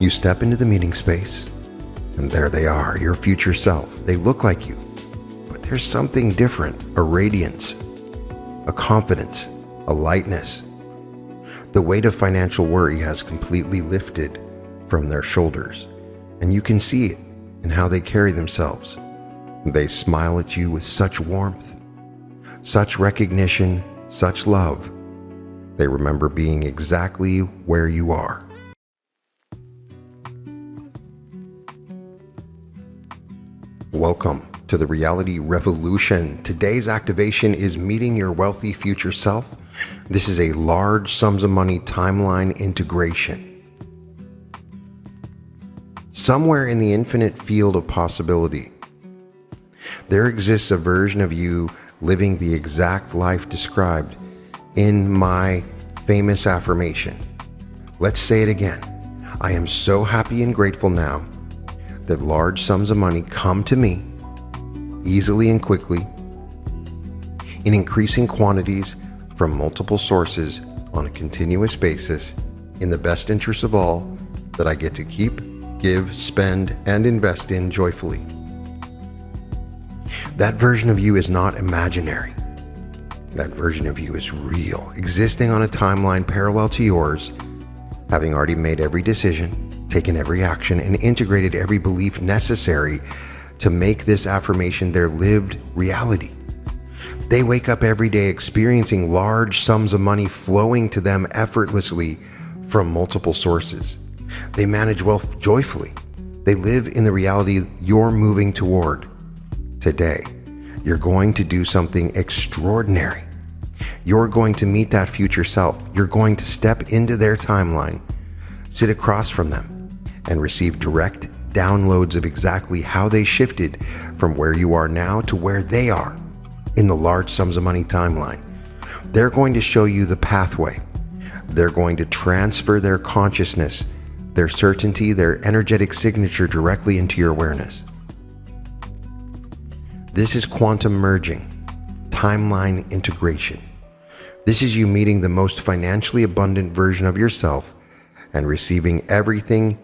You step into the meeting space, and there they are, your future self. They look like you, but there's something different, a radiance, a confidence, a lightness. The weight of financial worry has completely lifted from their shoulders, and you can see it in how they carry themselves. They smile at you with such warmth, such recognition, such love. They remember being exactly where you are. Welcome to the Reality Revolution. Today's activation is meeting your wealthy future self. This is a large sums of money timeline integration. Somewhere in the infinite field of possibility, there exists a version of you living the exact life described in my famous affirmation. Let's say it again. I am so happy and grateful now that large sums of money come to me easily and quickly in increasing quantities from multiple sources on a continuous basis in the best interest of all that I get to keep, give, spend, and invest in joyfully. That version of you is not imaginary. That version of you is real, existing on a timeline parallel to yours, having already made every decision, taken every action, and integrated every belief necessary to make this affirmation their lived reality. They wake up every day experiencing large sums of money flowing to them effortlessly from multiple sources. They manage wealth joyfully. They live in the reality you're moving toward. Today, you're going to do something extraordinary. You're going to meet that future self. You're going to step into their timeline, sit across from them, and receive direct downloads of exactly how they shifted from where you are now to where they are in the large sums of money timeline. They're going to show you the pathway. They're going to transfer their consciousness, their certainty, their energetic signature directly into your awareness. This is quantum merging, timeline integration. This is you meeting the most financially abundant version of yourself and receiving everything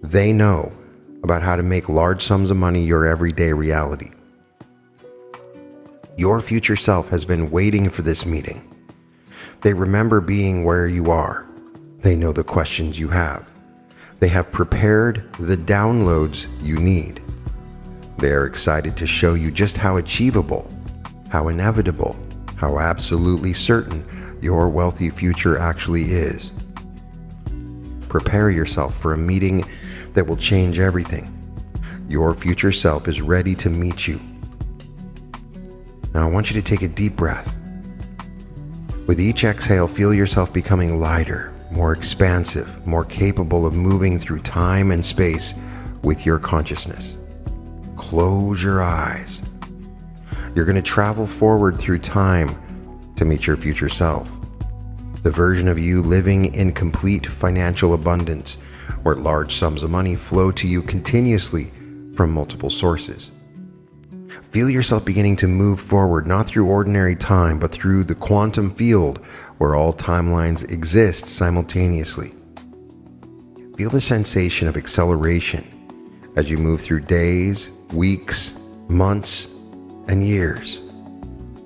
they know about how to make large sums of money your everyday reality. Your future self has been waiting for this meeting. They remember being where you are. They know the questions you have. They have prepared the downloads you need. They are excited to show you just how achievable, how inevitable, how absolutely certain your wealthy future actually is. Prepare yourself for a meeting that will change everything. Your future self is ready to meet you. Now I want you to take a deep breath. With each exhale, feel yourself becoming lighter, more expansive, more capable of moving through time and space with your consciousness. Close your eyes. You're going to travel forward through time to meet your future self. The version of you living in complete financial abundance, where large sums of money flow to you continuously from multiple sources. Feel yourself beginning to move forward, not through ordinary time, but through the quantum field where all timelines exist simultaneously. Feel the sensation of acceleration as you move through days, weeks, months, and years.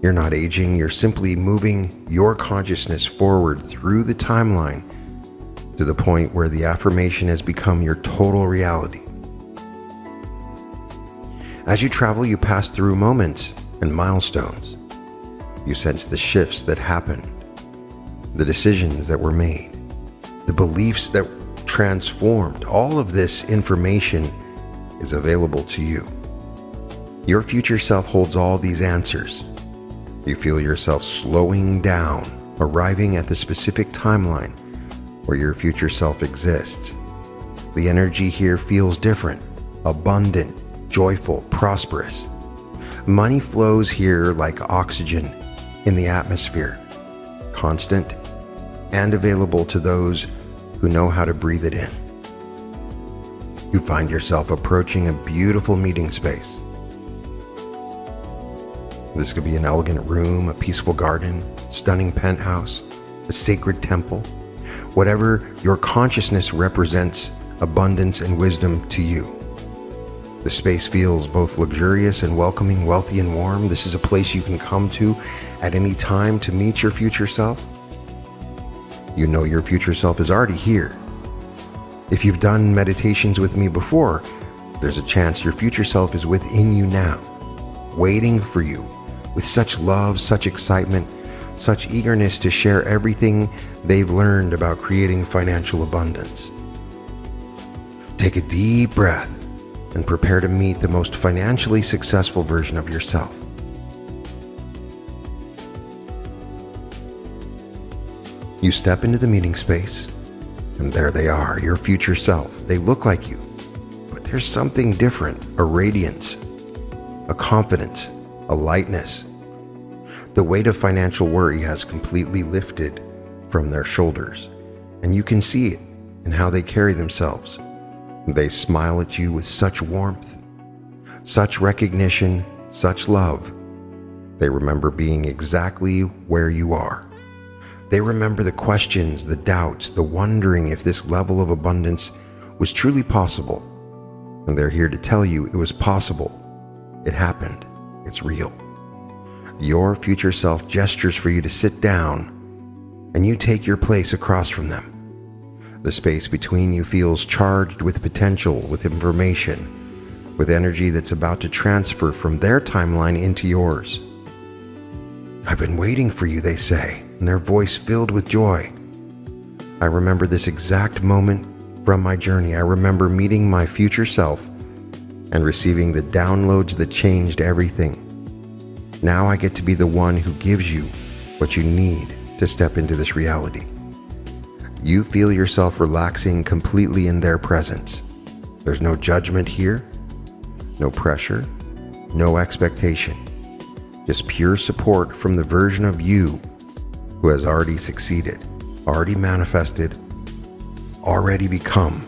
You're not aging, you're simply moving your consciousness forward through the timeline to the point where the affirmation has become your total reality. As you travel, you pass through moments and milestones. You sense the shifts that happened, the decisions that were made, the beliefs that transformed. All of this information is available to you. Your future self holds all these answers. You feel yourself slowing down, arriving at the specific timeline where your future self exists. The energy here feels different, abundant, joyful, prosperous. Money flows here like oxygen in the atmosphere, constant and available to those who know how to breathe it in. You find yourself approaching a beautiful meeting space. This could be an elegant room, a peaceful garden, stunning penthouse, a sacred temple. Whatever your consciousness represents abundance, and wisdom to you. The space feels both luxurious and welcoming, wealthy and warm. This is a place you can come to at any time to meet your future self. You know your future self is already here. If you've done meditations with me before, there's a chance your future self is within you now, waiting for you with such love, such excitement, such eagerness to share everything they've learned about creating financial abundance. Take a deep breath and prepare to meet the most financially successful version of yourself. You step into the meeting space, and there they are, your future self. They look like you, but there's something different, a radiance, a confidence, a lightness. The weight of financial worry has completely lifted from their shoulders, and you can see it in how they carry themselves. They smile at you with such warmth, such recognition, such love. They remember being exactly where you are. They remember the questions, the doubts, the wondering if this level of abundance was truly possible. And they're here to tell you it was possible. It happened. It's real. Your future self gestures for you to sit down, and you take your place across from them. The space between you feels charged with potential, with information, with energy that's about to transfer from their timeline into yours. I've been waiting for you, they say, and their voice filled with joy. I remember this exact moment from my journey. I remember meeting my future self and receiving the downloads that changed everything. Now I get to be the one who gives you what you need to step into this reality. You feel yourself relaxing completely in their presence. There's no judgment here, no pressure, no expectation. Just pure support from the version of you who has already succeeded, already manifested, already become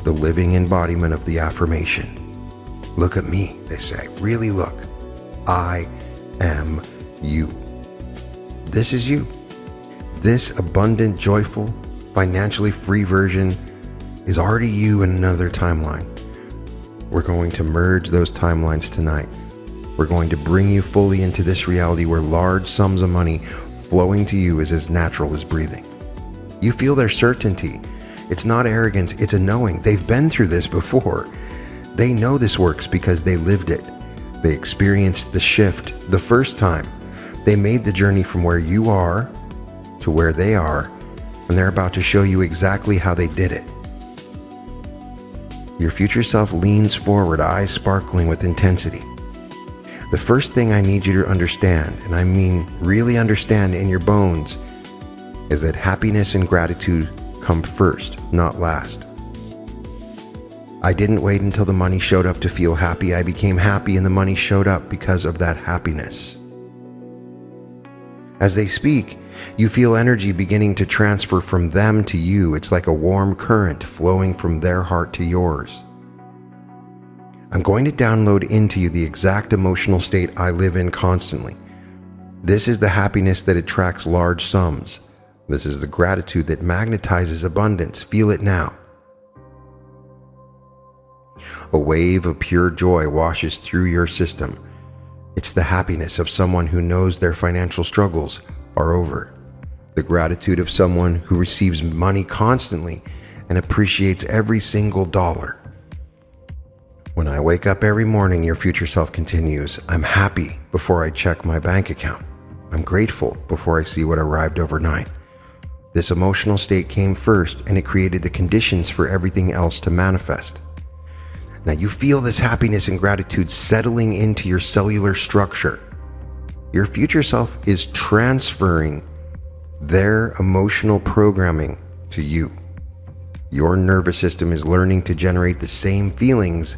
the living embodiment of the affirmation. Look at me, they say. Really look. I am you. This is you. This abundant, joyful, financially free version is already you in another timeline. We're going to merge those timelines tonight. We're going to bring you fully into this reality where large sums of money flowing to you is as natural as breathing. You feel their certainty. It's not arrogance, it's a knowing. They've been through this before. They know this works because they lived it. They experienced the shift the first time. They made the journey from where you are to where they are, and they're about to show you exactly how they did it. Your future self leans forward, eyes sparkling with intensity. The first thing I need you to understand, and I mean really understand in your bones, is that happiness and gratitude come first, not last. I didn't wait until the money showed up to feel happy. I became happy and the money showed up because of that happiness. As they speak, you feel energy beginning to transfer from them to you. It's like a warm current flowing from their heart to yours. I'm going to download into you the exact emotional state I live in constantly. This is the happiness that attracts large sums. This is the gratitude that magnetizes abundance. Feel it now. A wave of pure joy washes through your system. It's the happiness of someone who knows their financial struggles are over. The gratitude of someone who receives money constantly and appreciates every single dollar. When I wake up every morning, your future self continues, I'm happy before I check my bank account. I'm grateful before I see what arrived overnight. This emotional state came first, and it created the conditions for everything else to manifest. Now you feel this happiness and gratitude settling into your cellular structure. Your future self is transferring their emotional programming to you. Your nervous system is learning to generate the same feelings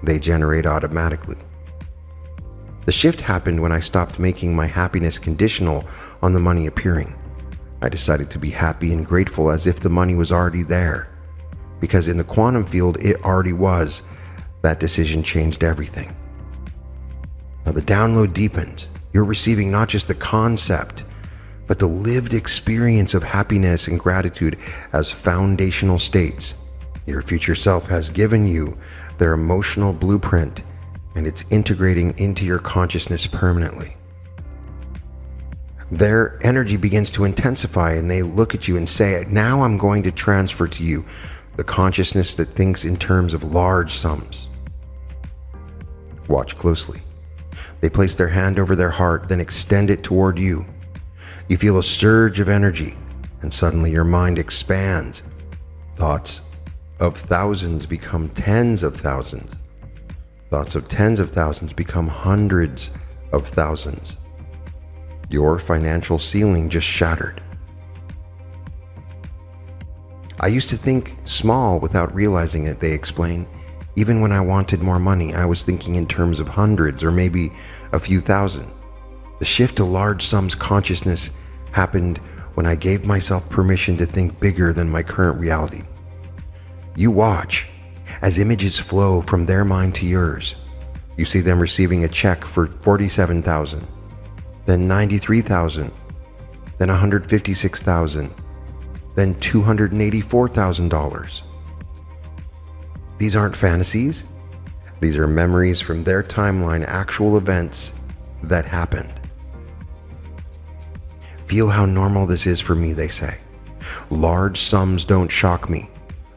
they generate automatically. The shift happened when I stopped making my happiness conditional on the money appearing. I decided to be happy and grateful as if the money was already there. Because in the quantum field, it already was. That decision changed everything. Now the download deepens. You're receiving not just the concept, but the lived experience of happiness and gratitude as foundational states Your future self has given you their emotional blueprint, and it's integrating into your consciousness permanently. Their energy begins to intensify, and they look at you and say, now I'm going to transfer to you the consciousness that thinks in terms of large sums. Watch closely. They place their hand over their heart, then extend it toward you. You feel a surge of energy, and suddenly your mind expands. Thoughts of thousands become tens of thousands. Thoughts of tens of thousands become hundreds of thousands. Your financial ceiling just shattered. I used to think small without realizing it, they explain. Even when I wanted more money, I was thinking in terms of hundreds or maybe a few thousand. The shift to large sums consciousness happened when I gave myself permission to think bigger than my current reality. You watch as images flow from their mind to yours. You see them receiving a check for $47,000, then $93,000, then $156,000, then $284,000. These aren't fantasies. These are memories from their timeline, actual events that happened. Feel how normal this is for me, they say. Large sums don't shock me.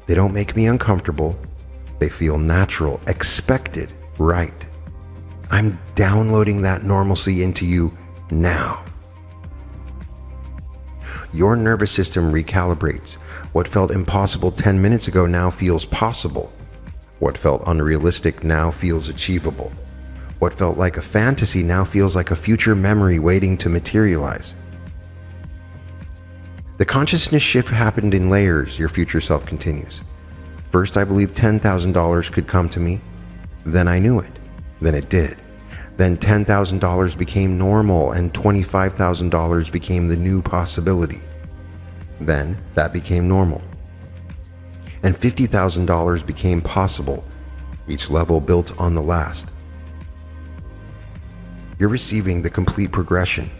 They don't make me uncomfortable. They feel natural, expected, right. I'm downloading that normalcy into you now. Your nervous system recalibrates. What felt impossible 10 minutes ago now feels possible. What felt unrealistic now feels achievable. What felt like a fantasy now feels like a future memory waiting to materialize. The consciousness shift happened in layers, your future self continues. First, I believed $10,000 could come to me. Then I knew it. Then it did. Then $10,000 became normal and $25,000 became the new possibility. Then that became normal. And $50,000 became possible, each level built on the last. You're receiving the complete progression.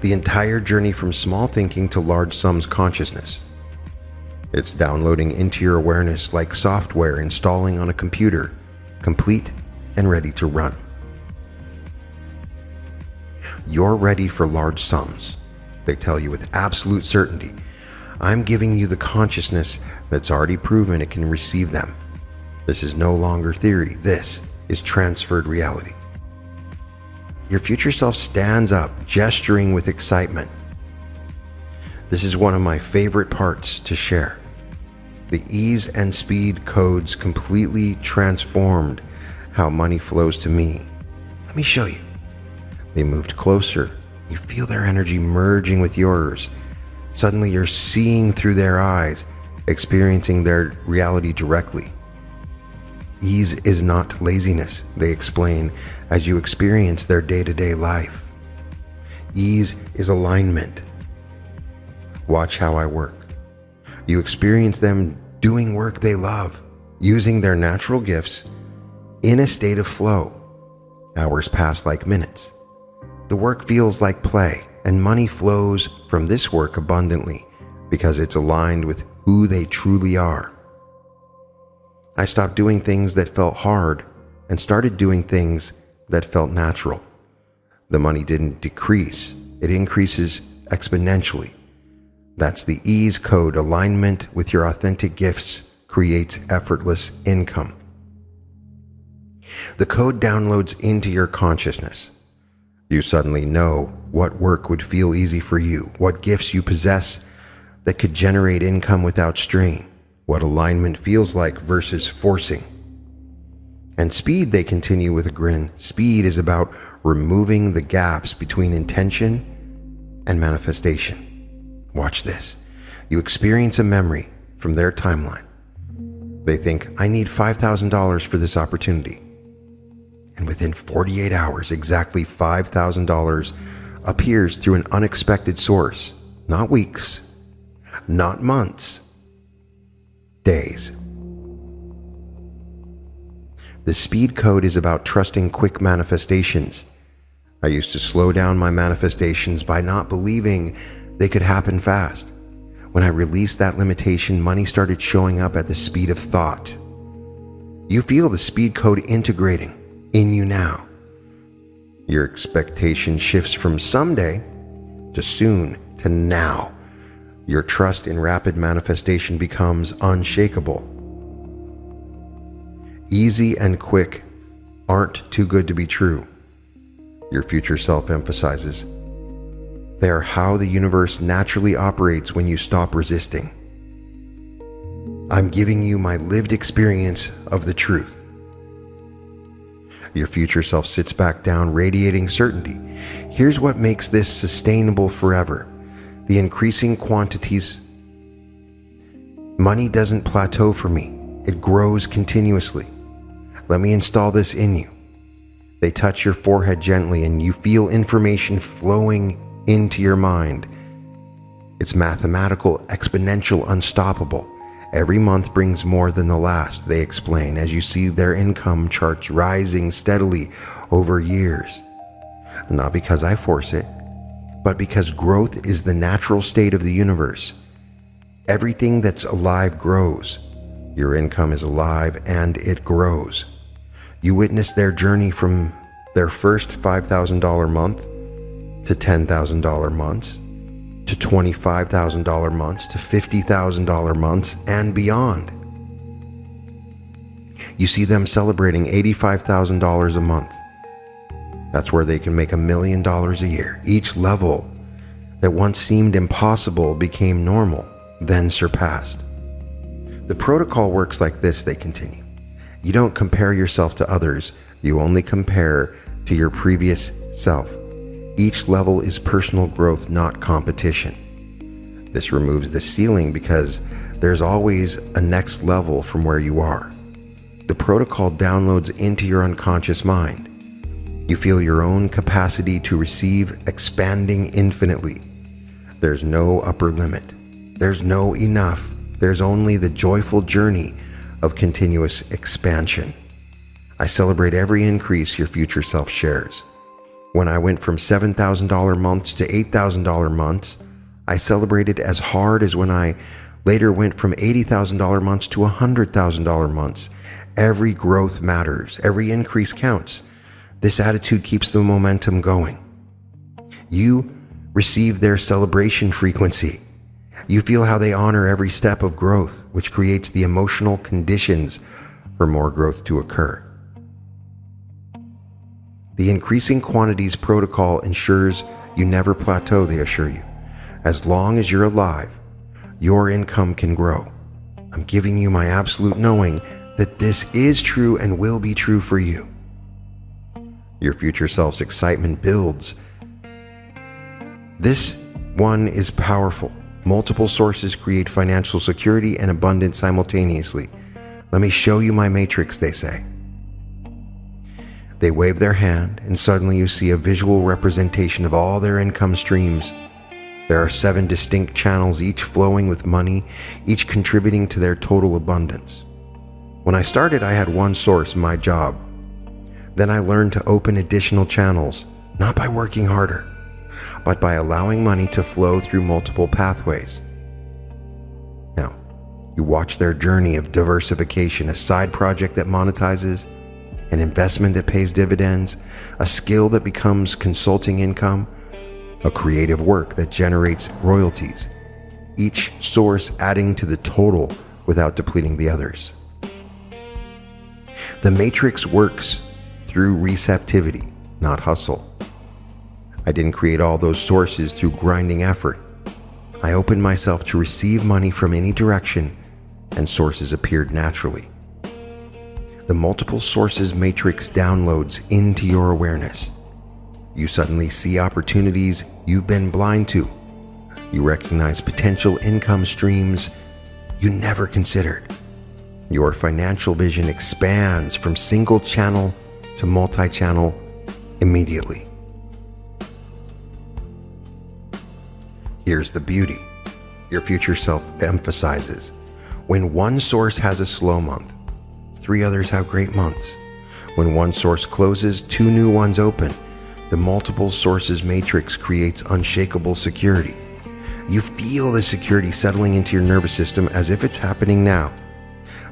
The entire journey from small thinking to large sums consciousness. It's downloading into your awareness like software installing on a computer, complete and ready to run. You're ready for large sums, they tell you with absolute certainty. I'm giving you the consciousness that's already proven it can receive them. This is no longer theory. This is transferred reality. Your future self stands up, gesturing with excitement. This is one of my favorite parts to share. The ease and speed codes completely transformed how money flows to me. Let me show you. They moved closer. You feel their energy merging with yours. Suddenly you're seeing through their eyes, experiencing their reality directly. Ease is not laziness, they explain, as you experience their day-to-day life. Ease is alignment. Watch how I work. You experience them doing work they love, using their natural gifts in a state of flow. Hours pass like minutes. The work feels like play, and money flows from this work abundantly because it's aligned with who they truly are. I stopped doing things that felt hard and started doing things that felt natural. The money didn't decrease, it increases exponentially. That's the ease code. Alignment with your authentic gifts creates effortless income. The code downloads into your consciousness. You suddenly know what work would feel easy for you, what gifts you possess that could generate income without strain, what alignment feels like versus forcing. And speed, they continue with a grin. Speed is about removing the gaps between intention and manifestation. Watch this. You experience a memory from their timeline. They think, I need $5,000 for this opportunity. And within 48 hours, exactly $5,000 appears through an unexpected source. Not weeks, not months, days. The speed code is about trusting quick manifestations. I used to slow down my manifestations by not believing they could happen fast. When I released that limitation, money started showing up at the speed of thought. You feel the speed code integrating in you now. Your expectation shifts from someday to soon to now. Your trust in rapid manifestation becomes unshakable. Easy and quick aren't too good to be true, your future self emphasizes. They are how the universe naturally operates when you stop resisting. I'm giving you my lived experience of the truth. Your future self sits back down, radiating certainty. Here's what makes this sustainable forever. The increasing quantities. Money doesn't plateau for me. It grows continuously. Let me install this in you. They touch your forehead gently and you feel information flowing into your mind. It's mathematical, exponential, unstoppable. Every month brings more than the last, they explain, as you see their income charts rising steadily over years. Not because I force it, but because growth is the natural state of the universe. Everything that's alive grows. Your income is alive and it grows. You witness their journey from their first $5,000 month to $10,000 months, to $25,000 months, to $50,000 months, and beyond. You see them celebrating $85,000 a month. That's where they can make $1 million a year. Each level that once seemed impossible became normal, then surpassed. The protocol works like this, they continue. You don't compare yourself to others, you only compare to your previous self. Each level is personal growth, not competition. This removes the ceiling because there's always a next level from where you are. The protocol downloads into your unconscious mind. You feel your own capacity to receive expanding infinitely. There's no upper limit. There's no enough. There's only the joyful journey of continuous expansion. I celebrate every increase your future self shares. When I went from $7,000 months to $8,000 months, I celebrated as hard as when I later went from $80,000 months to $100,000 months. Every growth matters. Every increase counts. This attitude keeps the momentum going. You receive their celebration frequency. You feel how they honor every step of growth, which creates the emotional conditions for more growth to occur. The increasing quantities protocol ensures you never plateau, they assure you. As long as you're alive, your income can grow. I'm giving you my absolute knowing that this is true and will be true for you. Your future self's excitement builds. This one is powerful. Multiple sources create financial security and abundance simultaneously. Let me show you my matrix, they say. They wave their hand, and suddenly you see a visual representation of all their income streams. There are 7 distinct channels, each flowing with money, each contributing to their total abundance. When I started, I had one source, my job. Then I learned to open additional channels, not by working harder, but by allowing money to flow through multiple pathways. Now, you watch their journey of diversification, a side project that monetizes, an investment that pays dividends, a skill that becomes consulting income, a creative work that generates royalties, each source adding to the total without depleting the others. The matrix works through receptivity, not hustle. I didn't create all those sources through grinding effort. I opened myself to receive money from any direction, and sources appeared naturally. The multiple sources matrix downloads into your awareness. You suddenly see opportunities you've been blind to. You recognize potential income streams you never considered. Your financial vision expands from single channel to multi-channel immediately. Here's the beauty. Your future self emphasizes. When one source has a slow month, 3 others have great months. When one source closes, 2 new ones open. The multiple sources matrix creates unshakable security. You feel the security settling into your nervous system as if it's happening now.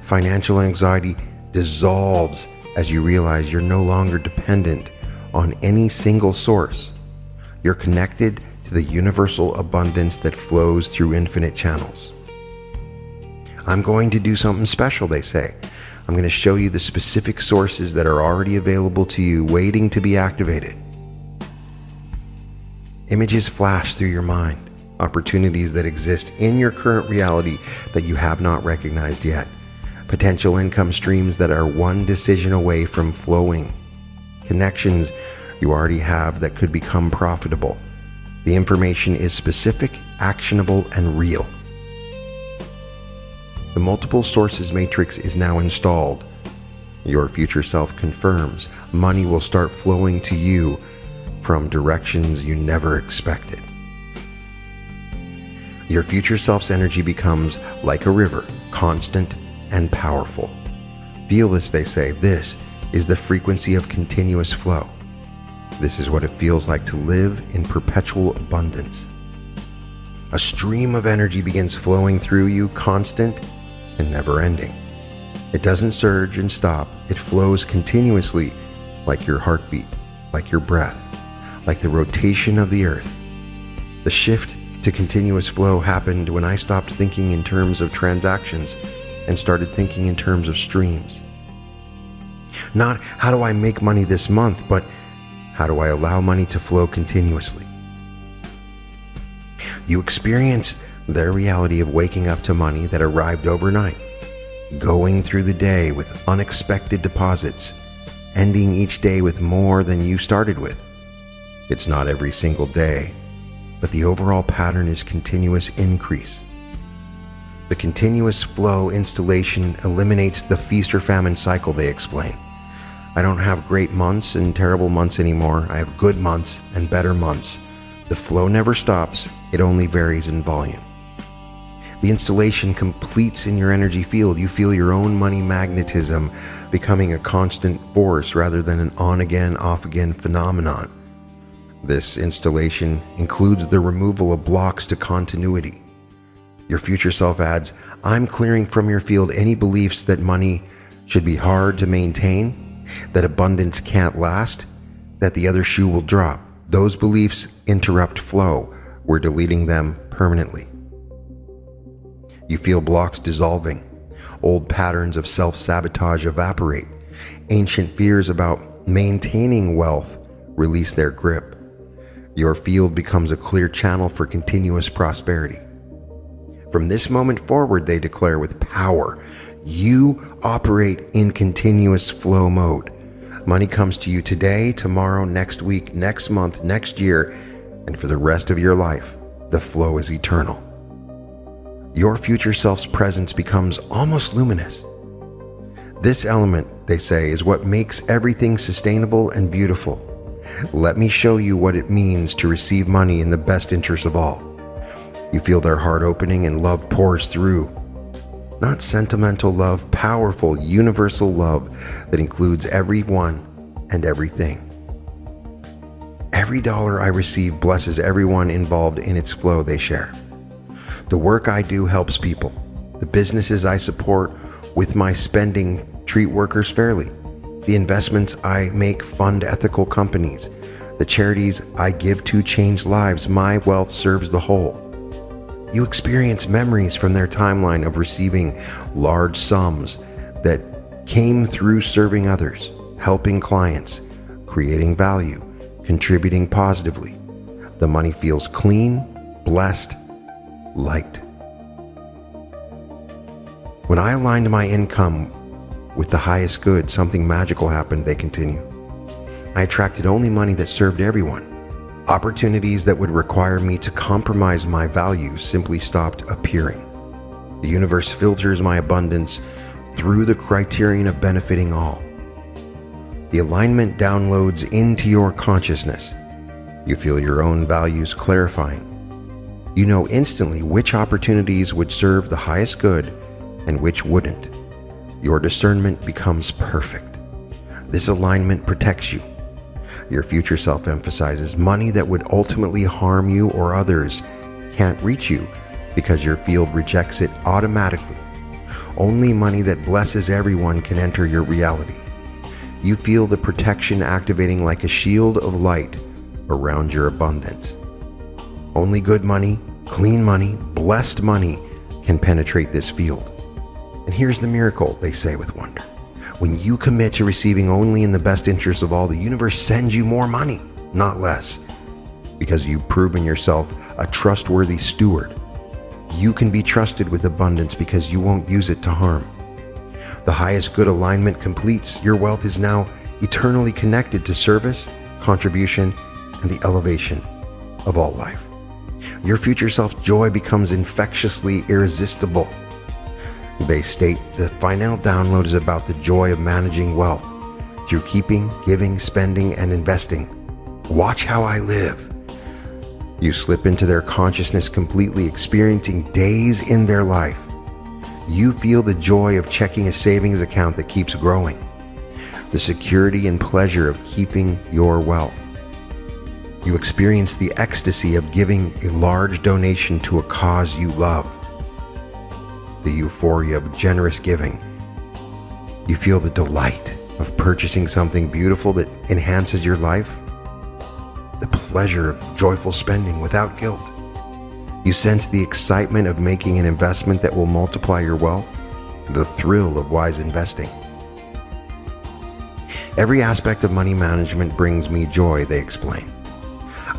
Financial anxiety dissolves as you realize you're no longer dependent on any single source. You're connected to the universal abundance that flows through infinite channels. I'm going to do something special, they say. I'm going to show you the specific sources that are already available to you, waiting to be activated. Images flash through your mind, opportunities that exist in your current reality that you have not recognized yet. Potential income streams that are one decision away from flowing. Connections you already have that could become profitable. The information is specific, actionable, and real. The multiple sources matrix is now installed. Your future self confirms money will start flowing to you from directions you never expected. Your future self's energy becomes like a river, constant and powerful. Feel this, they say. This is the frequency of continuous flow. This is what it feels like to live in perpetual abundance. A stream of energy begins flowing through you, constant and never ending. It doesn't surge and stop. It flows continuously, like your heartbeat, like your breath, like the rotation of the earth. The shift to continuous flow happened when I stopped thinking in terms of transactions and started thinking in terms of streams. Not how do I make money this month, but how do I allow money to flow continuously? You experience their reality of waking up to money that arrived overnight, going through the day with unexpected deposits, ending each day with more than you started with. It's not every single day, but the overall pattern is continuous increase. The continuous flow installation eliminates the feast or famine cycle, they explain. I don't have great months and terrible months anymore. I have good months and better months. The flow never stops, it only varies in volume. The installation completes in your energy field. You feel your own money magnetism becoming a constant force rather than an on-again, off-again phenomenon. This installation includes the removal of blocks to continuity. Your future self adds, I'm clearing from your field any beliefs that money should be hard to maintain, that abundance can't last, that the other shoe will drop. Those beliefs interrupt flow. We're deleting them permanently. You feel blocks dissolving. Old patterns of self-sabotage evaporate. Ancient fears about maintaining wealth release their grip. Your field becomes a clear channel for continuous prosperity. From this moment forward, they declare with power, you operate in continuous flow mode. Money comes to you today, tomorrow, next week, next month, next year, and for the rest of your life. The flow is eternal. Your future self's presence becomes almost luminous. This element, they say, is what makes everything sustainable and beautiful. Let me show you what it means to receive money in the best interest of all. You feel their heart opening and love pours through. Not sentimental love, powerful, universal love that includes everyone and everything. Every dollar I receive blesses everyone involved in its flow, they share. The work I do helps people. The businesses I support with my spending treat workers fairly. The investments I make fund ethical companies. The charities I give to change lives. My wealth serves the whole. You experience memories from their timeline of receiving large sums that came through serving others, helping clients, creating value, contributing positively. The money feels clean, blessed, light. When I aligned my income with the highest good, something magical happened, they continue. I attracted only money that served everyone. Opportunities that would require me to compromise my values simply stopped appearing. The universe filters my abundance through the criterion of benefiting all. The alignment downloads into your consciousness. You feel your own values clarifying. You know instantly which opportunities would serve the highest good and which wouldn't. Your discernment becomes perfect. This alignment protects you. Your future self emphasizes money that would ultimately harm you or others can't reach you because your field rejects it automatically. Only money that blesses everyone can enter your reality. You feel the protection activating like a shield of light around your abundance. Only good money, clean money, blessed money can penetrate this field. And here's the miracle, they say with wonder. When you commit to receiving only in the best interest of all, the universe sends you more money, not less. Because you've proven yourself a trustworthy steward. You can be trusted with abundance because you won't use it to harm. The highest good alignment completes. Your wealth is now eternally connected to service, contribution, and the elevation of all life. Your future self's joy becomes infectiously irresistible. They state the final download is about the joy of managing wealth through keeping, giving, spending, and investing. Watch how I live. You slip into their consciousness completely, experiencing days in their life. You feel the joy of checking a savings account that keeps growing, the security and pleasure of keeping your wealth. You experience the ecstasy of giving a large donation to a cause you love, the euphoria of generous giving. You feel the delight of purchasing something beautiful that enhances your life, the pleasure of joyful spending without guilt. You sense the excitement of making an investment that will multiply your wealth, the thrill of wise investing. Every aspect of money management brings me joy, they explain.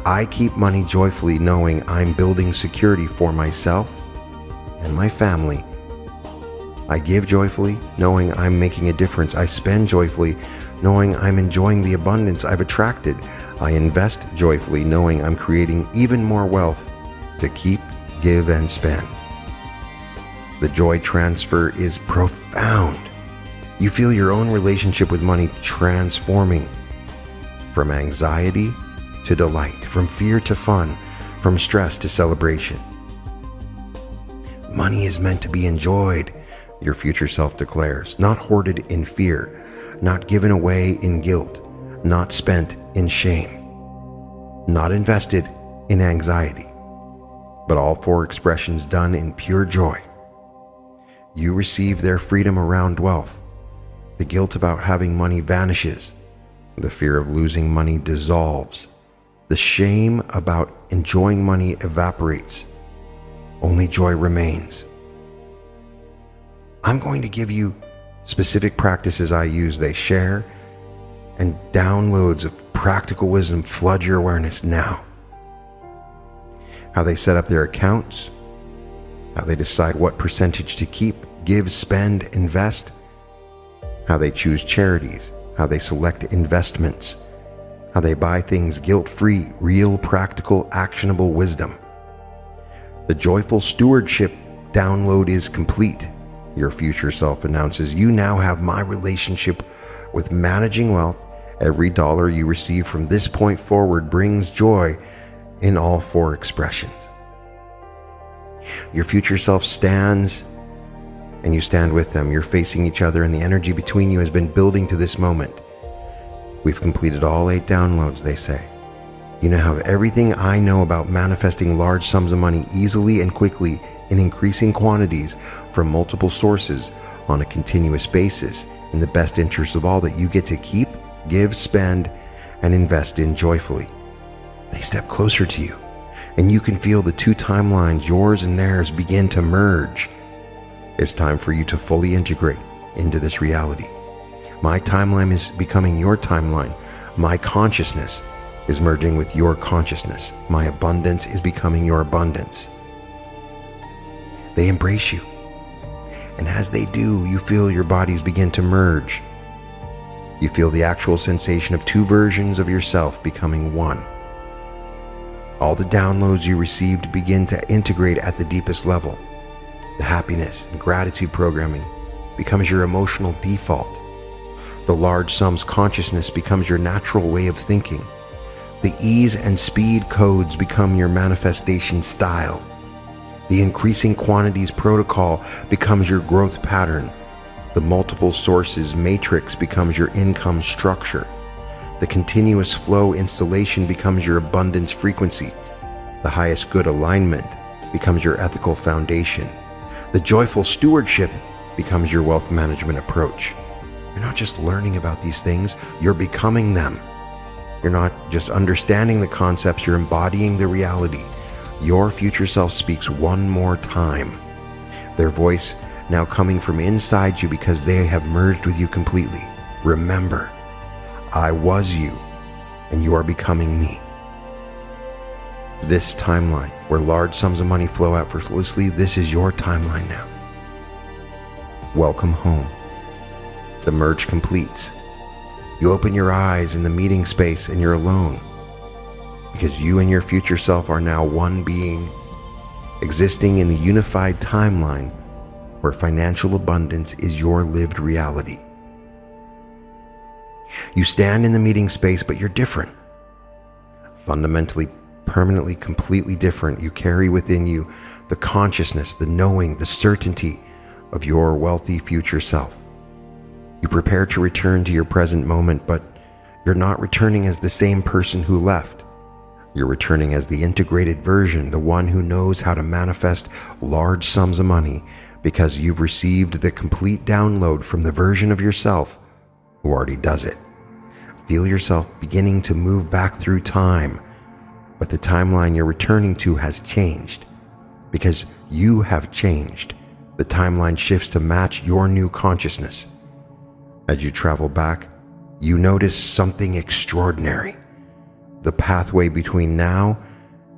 I keep money joyfully knowing I'm building security for myself and my family. I give joyfully knowing I'm making a difference. I spend joyfully knowing I'm enjoying the abundance I've attracted. I invest joyfully knowing I'm creating even more wealth to keep, give, and spend. The joy transfer is profound. You feel your own relationship with money transforming from anxiety to delight, from fear to fun, from stress to celebration. Money is meant to be enjoyed, your future self declares, not hoarded in fear, not given away in guilt, not spent in shame, not invested in anxiety, but all four expressions done in pure joy. You receive their freedom around wealth. The guilt about having money vanishes. The fear of losing money dissolves. The shame about enjoying money evaporates. Only joy remains. I'm going to give you specific practices I use, they share, and downloads of practical wisdom flood your awareness now. How they set up their accounts, how they decide what percentage to keep, give, spend, invest, how they choose charities, how they select investments, how they buy things guilt-free, real, practical, actionable wisdom. The joyful stewardship download is complete. Your future self announces, you now have my relationship with managing wealth. Every dollar you receive from this point forward brings joy in all four expressions. Your future self stands and you stand with them. You're facing each other and the energy between you has been building to this moment. We've completed all 8 downloads, they say. You now have everything I know about manifesting large sums of money easily and quickly in increasing quantities from multiple sources on a continuous basis in the best interest of all that you get to keep, give, spend, and invest in joyfully. They step closer to you, and you can feel the 2 timelines, yours and theirs, begin to merge. It's time for you to fully integrate into this reality. My timeline is becoming your timeline. My consciousness is merging with your consciousness. My abundance is becoming your abundance. They embrace you. And as they do, you feel your bodies begin to merge. You feel the actual sensation of 2 versions of yourself becoming one. All the downloads you received begin to integrate at the deepest level. The happiness and gratitude programming becomes your emotional default. The large sums consciousness becomes your natural way of thinking. The ease and speed codes become your manifestation style. The increasing quantities protocol becomes your growth pattern. The multiple sources matrix becomes your income structure. The continuous flow installation becomes your abundance frequency. The highest good alignment becomes your ethical foundation. The joyful stewardship becomes your wealth management approach. You're not just learning about these things, you're becoming them. You're not just understanding the concepts, you're embodying the reality. Your future self speaks one more time. Their voice now coming from inside you because they have merged with you completely. Remember, I was you, and you are becoming me. This timeline, where large sums of money flow effortlessly, this is your timeline now. Welcome home. The merge completes. You open your eyes in the meeting space and you're alone, because you and your future self are now one being, existing in the unified timeline where financial abundance is your lived reality. You stand in the meeting space, but you're different. Fundamentally, permanently, completely different. You carry within you the consciousness, the knowing, the certainty of your wealthy future self. You prepare to return to your present moment, but you're not returning as the same person who left. You're returning as the integrated version, the one who knows how to manifest large sums of money because you've received the complete download from the version of yourself who already does it. Feel yourself beginning to move back through time, but the timeline you're returning to has changed. Because you have changed, the timeline shifts to match your new consciousness. As you travel back, you notice something extraordinary. The pathway between now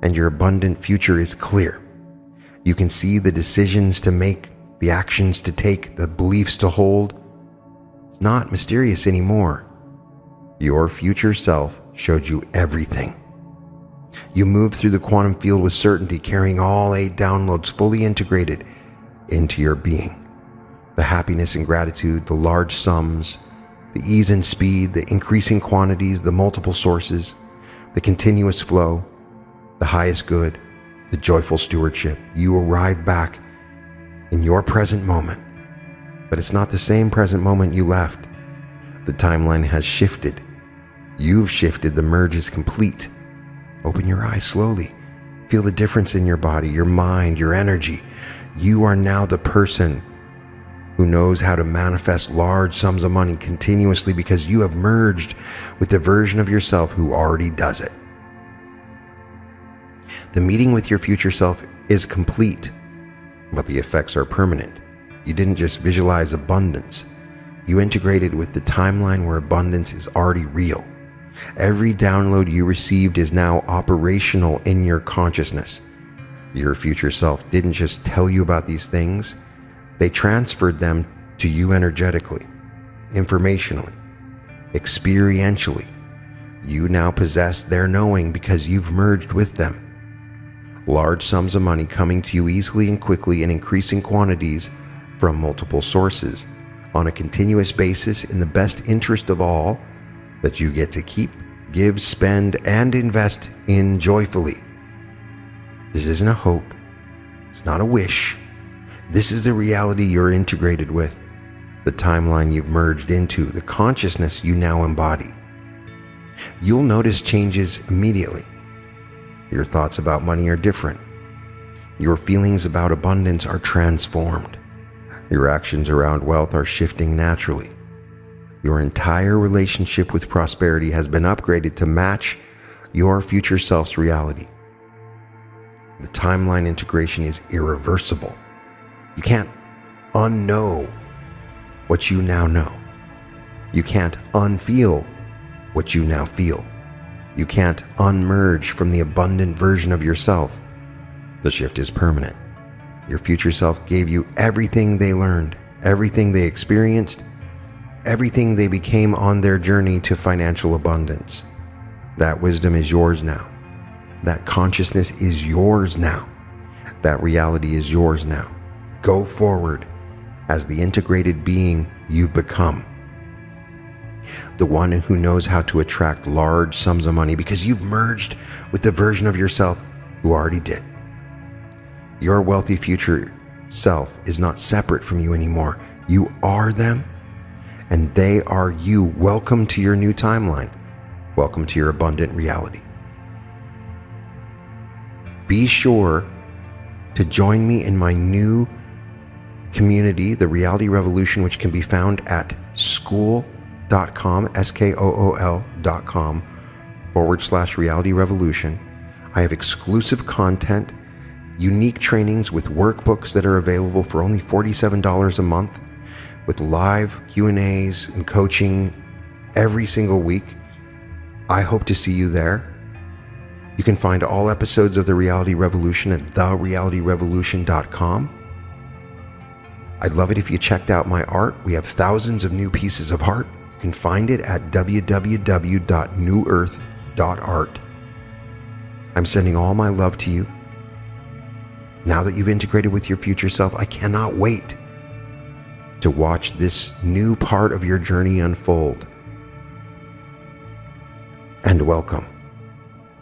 and your abundant future is clear. You can see the decisions to make, the actions to take, the beliefs to hold. It's not mysterious anymore. Your future self showed you everything. You move through the quantum field with certainty, carrying all 8 downloads fully integrated into your being. The happiness and gratitude, the large sums, the ease and speed, the increasing quantities, the multiple sources, the continuous flow, the highest good, the joyful stewardship. You arrive back in your present moment, but it's not the same present moment you left. The timeline has shifted. You've shifted. The merge is complete. Open your eyes slowly. Feel the difference in your body, your mind, your energy. You are now the person who knows how to manifest large sums of money continuously because you have merged with the version of yourself who already does it. The meeting with your future self is complete, but the effects are permanent. You didn't just visualize abundance. You integrated with the timeline where abundance is already real. Every download you received is now operational in your consciousness. Your future self didn't just tell you about these things, they transferred them to you energetically, informationally, experientially. You now possess their knowing because you've merged with them. Large sums of money coming to you easily and quickly in increasing quantities from multiple sources on a continuous basis in the best interest of all that you get to keep, give, spend, and invest in joyfully. This isn't a hope. It's not a wish. This is the reality you're integrated with, the timeline you've merged into, the consciousness you now embody. You'll notice changes immediately. Your thoughts about money are different. Your feelings about abundance are transformed. Your actions around wealth are shifting naturally. Your entire relationship with prosperity has been upgraded to match your future self's reality. The timeline integration is irreversible. You can't unknow what you now know. You can't unfeel what you now feel. You can't unmerge from the abundant version of yourself. The shift is permanent. Your future self gave you everything they learned, everything they experienced, everything they became on their journey to financial abundance. That wisdom is yours now. That consciousness is yours now. That reality is yours now. Go forward as the integrated being you've become. The one who knows how to attract large sums of money because you've merged with the version of yourself who already did. Your wealthy future self is not separate from you anymore. You are them, and they are you. Welcome to your new timeline. Welcome to your abundant reality. Be sure to join me in my new community, the Reality Revolution, which can be found at skool.com, skool.com/Reality Revolution. I have exclusive content, unique trainings with workbooks that are available for only $47 a month, with live Q&As and coaching every single week. I hope to see you there. You can find all episodes of The Reality Revolution at therealityrevolution.com. I'd love it if you checked out my art. We have thousands of new pieces of art. You can find it at www.newearth.art. I'm sending all my love to you. Now that you've integrated with your future self, I cannot wait to watch this new part of your journey unfold. And welcome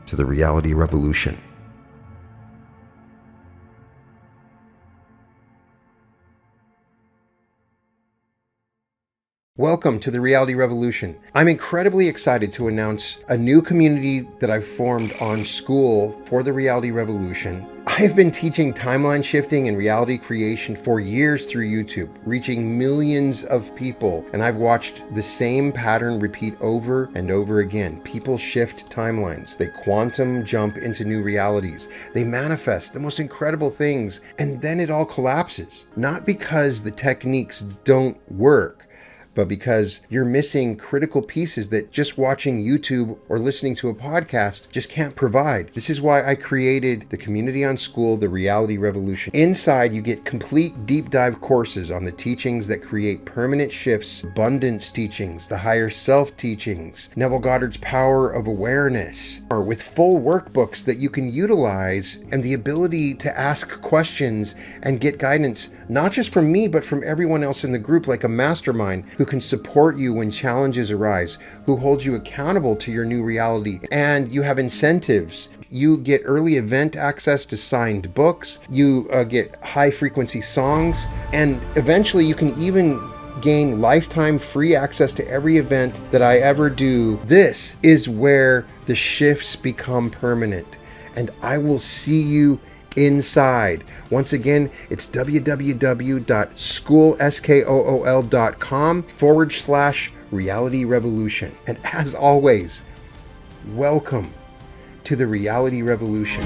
to the Reality Revolution. Welcome to the Reality Revolution. I'm incredibly excited to announce a new community that I've formed on Skool for the Reality Revolution. I've been teaching timeline shifting and reality creation for years through YouTube, reaching millions of people, and I've watched the same pattern repeat over and over again. People shift timelines. They quantum jump into new realities. They manifest the most incredible things, and then it all collapses. Not because the techniques don't work, but because you're missing critical pieces that just watching YouTube or listening to a podcast just can't provide. This is why I created the community on Skool, the Reality Revolution. Inside, you get complete deep dive courses on the teachings that create permanent shifts, abundance teachings, the higher self teachings, Neville Goddard's power of awareness, or with full workbooks that you can utilize, and the ability to ask questions and get guidance, not just from me, but from everyone else in the group, like a mastermind who can support you when challenges arise, who holds you accountable to your new reality. And you have incentives. You get early event access to signed books, you get high frequency songs, and eventually you can even gain lifetime free access to every event that I ever do. This is where the shifts become permanent, and I will see you inside. Once again, it's www.skool.com/Reality Revolution. And as always, welcome to the Reality Revolution.